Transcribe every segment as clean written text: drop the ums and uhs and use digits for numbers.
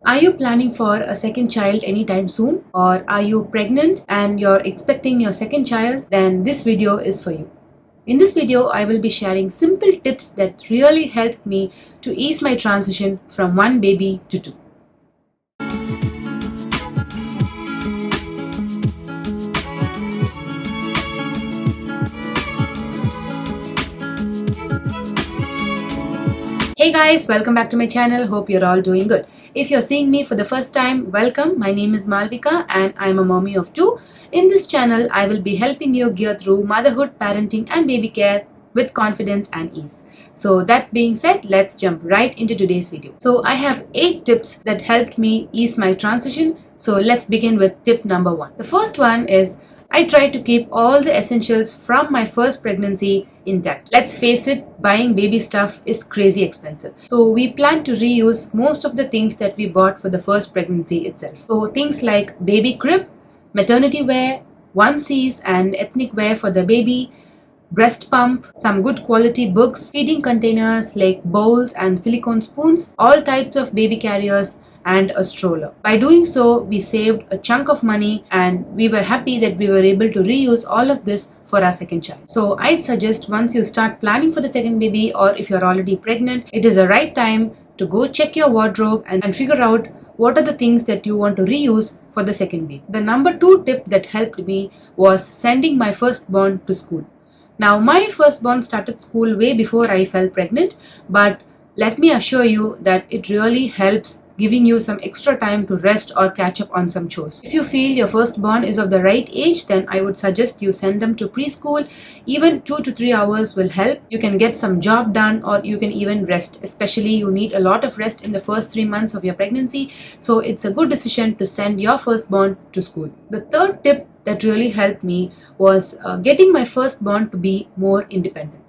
Are you planning for a second child anytime soon? Or are you pregnant and you're expecting your second child? Then this video is for you. In this video, I will be sharing simple tips that really helped me to ease my transition from one baby to two. Hey guys, welcome back to my channel. Hope you're all doing good. If you're seeing me for the first time, welcome. My name is Malvika and I'm a mommy of two. In this channel, I will be helping you gear through motherhood, parenting and baby care with confidence and ease. So that being said, let's jump right into today's video. So I have 8 tips that helped me ease my transition. So let's begin with tip number 1. The first one is I try to keep all the essentials from my first pregnancy intact. Let's face it, buying baby stuff is crazy expensive. So we plan to reuse most of the things that we bought for the first pregnancy itself. So things like baby crib, maternity wear, onesies and ethnic wear for the baby, breast pump, some good quality books, feeding containers like bowls and silicone spoons, all types of baby carriers, and a stroller. By doing so, we saved a chunk of money and we were happy that we were able to reuse all of this for our second child. So I'd suggest once you start planning for the second baby, or if you're already pregnant, it is the right time to go check your wardrobe and figure out what are the things that you want to reuse for the second baby. The number 2 tip that helped me was sending my firstborn to school. Now, my firstborn started school way before I fell pregnant, but let me assure you that it really helps giving you some extra time to rest or catch up on some chores. If you feel your firstborn is of the right age, then I would suggest you send them to preschool. Even 2 to 3 hours will help. You can get some job done or you can even rest. Especially you need a lot of rest in the first 3 months of your pregnancy. So it's a good decision to send your firstborn to school. The third tip that really helped me was getting my firstborn to be more independent.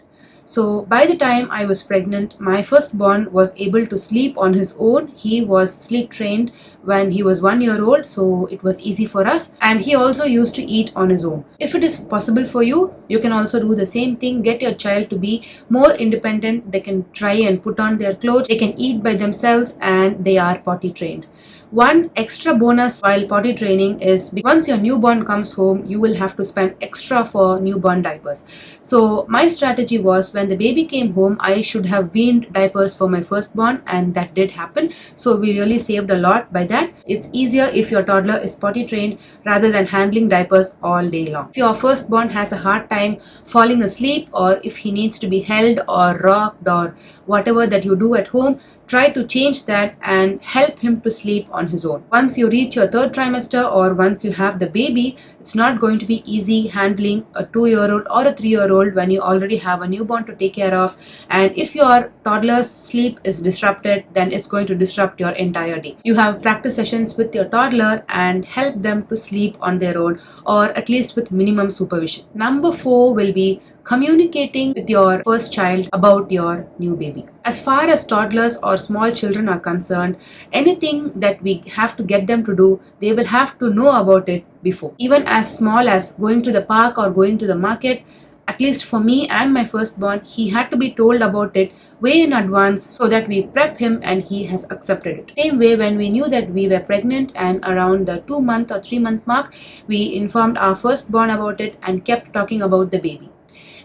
So by the time I was pregnant, my firstborn was able to sleep on his own. He was sleep trained when he was 1 year old, so it was easy for us. And he also used to eat on his own. If it is possible for you, you can also do the same thing. Get your child to be more independent. They can try and put on their clothes. They can eat by themselves and they are potty trained. One extra bonus while potty training is once your newborn comes home, you will have to spend extra for newborn diapers. So my strategy was when the baby came home, I should have weaned diapers for my firstborn, and that did happen. So we really saved a lot by that. It's easier if your toddler is potty trained rather than handling diapers all day long. If your firstborn has a hard time falling asleep, or if he needs to be held or rocked or whatever that you do at home, try to change that and help him to sleep on his own. Once you reach your 3rd trimester or once you have the baby, it's not going to be easy handling a 2-year-old or a 3-year-old when you already have a newborn to take care of. And if your toddler's sleep is disrupted, then it's going to disrupt your entire day. You have practice sessions with your toddler and help them to sleep on their own, or at least with minimum supervision. Number 4 will be communicating with your first child about your new baby. As far as toddlers or small children are concerned, anything that we have to get them to do, they will have to know about it before. Even as small as going to the park or going to the market, at least for me and my firstborn, he had to be told about it way in advance so that we prep him and he has accepted it. Same way, when we knew that we were pregnant and around the 2-month or 3-month mark, we informed our firstborn about it and kept talking about the baby.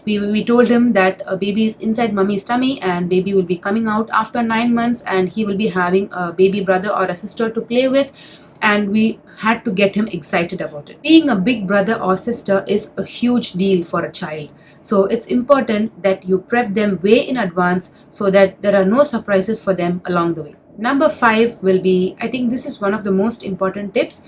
We told him that a baby is inside mommy's tummy and baby will be coming out after 9 months and he will be having a baby brother or a sister to play with, and we had to get him excited about it. Being a big brother or sister is a huge deal for a child. So it's important that you prep them way in advance so that there are no surprises for them along the way. Number 5 will be, I think this is one of the most important tips,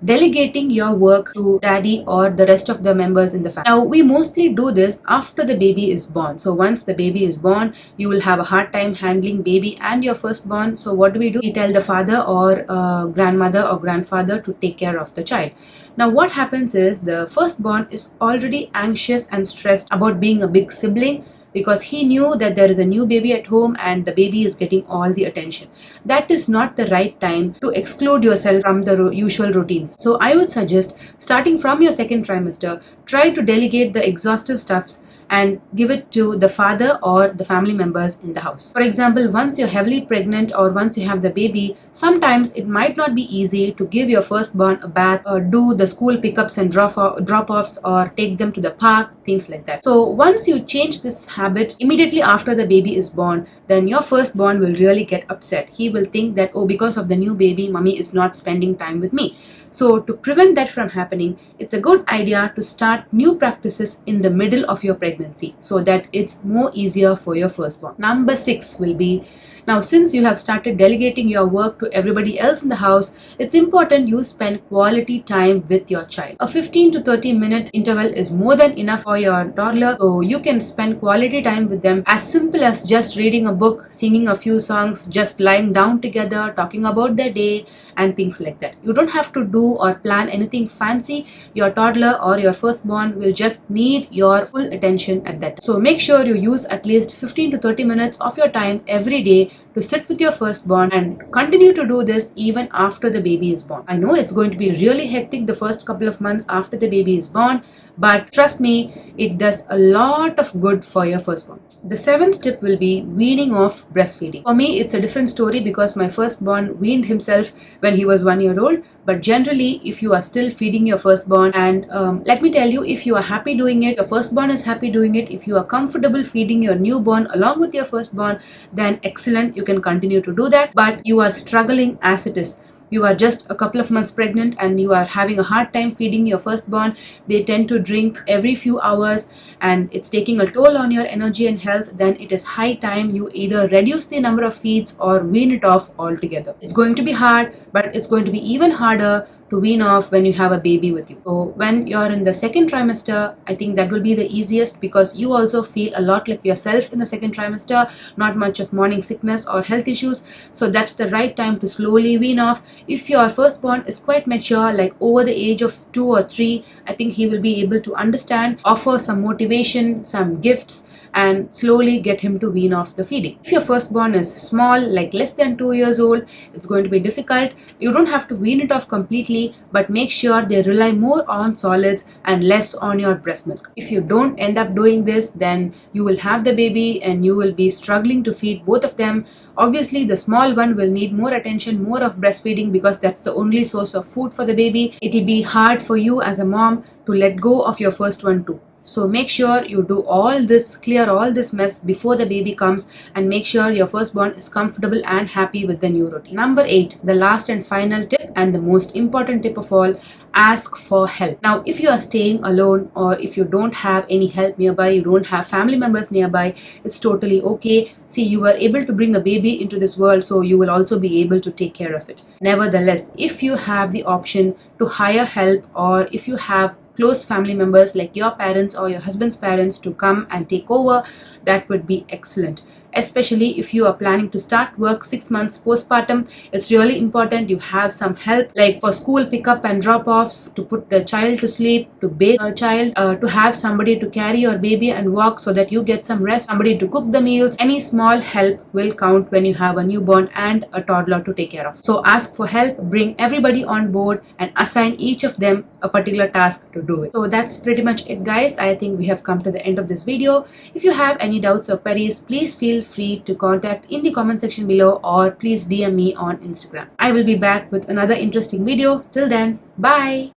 delegating your work to daddy or the rest of the members in the family. Now, we mostly do this after the baby is born. So once the baby is born, you will have a hard time handling baby and your firstborn. So what do? We tell the father or grandmother or grandfather to take care of the child. Now what happens is the firstborn is already anxious and stressed about being a big sibling, because he knew that there is a new baby at home and the baby is getting all the attention. That is not the right time to exclude yourself from the usual routines. So I would suggest, starting from your second trimester, try to delegate the exhaustive stuffs and give it to the father or the family members in the house. For example, once you're heavily pregnant or once you have the baby, sometimes it might not be easy to give your firstborn a bath or do the school pickups and drop-offs or take them to the park, things like that. So once you change this habit immediately after the baby is born, then your firstborn will really get upset. He will think that, oh, because of the new baby, mommy is not spending time with me. So to prevent that from happening, it's a good idea to start new practices in the middle of your pregnancy so that it's more easier for your firstborn. Number 6 will be, now since you have started delegating your work to everybody else in the house, it's important you spend quality time with your child. A 15 to 30 minute interval is more than enough for your toddler, so you can spend quality time with them, as simple as just reading a book, singing a few songs, just lying down together, talking about their day and things like that. You don't have to do or plan anything fancy. Your toddler or your firstborn will just need your full attention at that time. So make sure you use at least 15 to 30 minutes of your time every day to sit with your firstborn, and continue to do this even after the baby is born. I know it's going to be really hectic the first couple of months after the baby is born, but trust me, it does a lot of good for your firstborn. The 7th tip will be weaning off breastfeeding. For me, it's a different story because my firstborn weaned himself when he was 1 year old. But generally, if you are still feeding your firstborn, and let me tell you, if you are happy doing it, your firstborn is happy doing it, if you are comfortable feeding your newborn along with your firstborn, then excellent, you can continue to do that. But you are struggling as it is, you are just a couple of months pregnant and you are having a hard time feeding your firstborn, they tend to drink every few hours and it's taking a toll on your energy and health, then it is high time you either reduce the number of feeds or wean it off altogether. It's going to be hard, but it's going to be even harder to wean off when you have a baby with you. So when you're in the second trimester, I think that will be the easiest because you also feel a lot like yourself in the second trimester, not much of morning sickness or health issues. So that's the right time to slowly wean off. If your firstborn is quite mature, like over the age of 2 or 3, I think he will be able to understand, offer some motivation, some gifts, and slowly get him to wean off the feeding. If your firstborn is small, like less than 2 years old, it's going to be difficult. You don't have to wean it off completely, but make sure they rely more on solids and less on your breast milk. If you don't end up doing this, then you will have the baby and you will be struggling to feed both of them. Obviously, the small one will need more attention, more of breastfeeding because that's the only source of food for the baby. It will be hard for you as a mom to let go of your first one too. So make sure you do all this, clear all this mess before the baby comes, and make sure your firstborn is comfortable and happy with the new routine. Number 8, the last and final tip and the most important tip of all, ask for help. Now, if you are staying alone or if you don't have any help nearby, you don't have family members nearby, it's totally okay. See, you were able to bring a baby into this world, so you will also be able to take care of it. Nevertheless, if you have the option to hire help, or if you have close family members like your parents or your husband's parents to come and take over, that would be excellent. Especially if you are planning to start work 6 months postpartum, it's really important you have some help, like for school pickup and drop-offs, to put the child to sleep, to bathe a child, to have somebody to carry your baby and walk so that you get some rest, somebody to cook the meals. Any small help will count when you have a newborn and a toddler to take care of. So ask for help, bring everybody on board and assign each of them a particular task to do it. So that's pretty much it, guys. I think we have come to the end of this video. If you have any doubts or queries, please feel free to contact in the comment section below, or please DM me on Instagram. I will be back with another interesting video. Till then, bye.